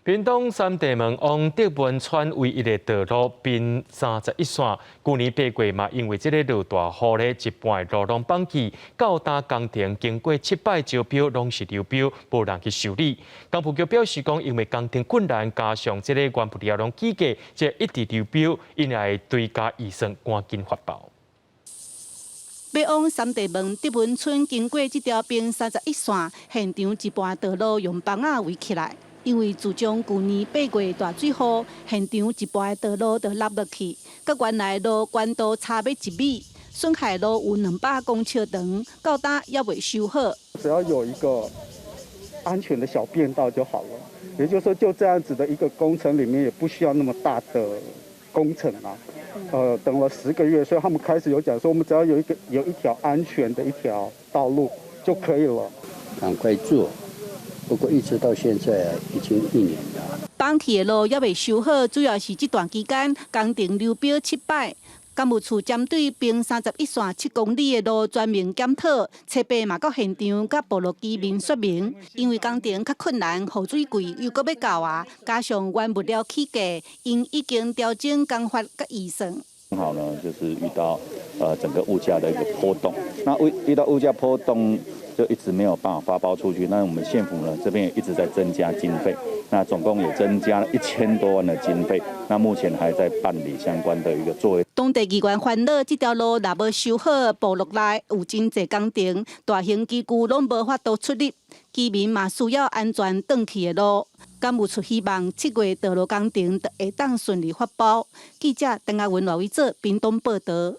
屏东三地门往德文村唯一的道路并31线，去年8月嘛，因为这个落大雨咧，一半的路拢放弃，到达工程经过7摆招标，拢是流标，无人去修理。工务局表示讲，因为工程困难，加上这个原物料拢起价，即一直流标，因来追加预算，赶紧发包。要往三地门德文村经过这条并31线，现场一半道路用绑仔围起来。因为自从去年8月大水雨，现场一半的道路都凹落去，甲原来的路宽度差要1米，损害路有200公尺长，到今也未修好。只要有一个安全的小便道就好了，也就是说，就这样子的一个工程里面，也不需要那么大的工程啊。等了10个月，所以他们开始有讲说，我们只要有一条安全的一条道路就可以了，赶快做。不过一直到现在已经1年了。放弃的路也未修好，主要是这段期间工程流标7摆。工务处针对并31线7公里的路全面检讨，设备嘛到现场甲部落居民说明，因为工程较困难，雨水贵又搁要高啊，加上原物料起价，因已经调整工法甲预算。刚好呢，就是遇到整个物价的一个波动，那遇到物价波动。就一直没有办法发包出去，那我们县府呢这边也一直在增加经费，那总共也增加了1000多万的经费，那目前还在办理相关的一个作为。当地议员烦恼，这条路若无修好，部落内有真侪工程，大型机具拢无法度出入，居民嘛需要安全转去的路。工务处希望7月道路工程会当顺利发包。记者邓亚文、罗伟做屏东报道。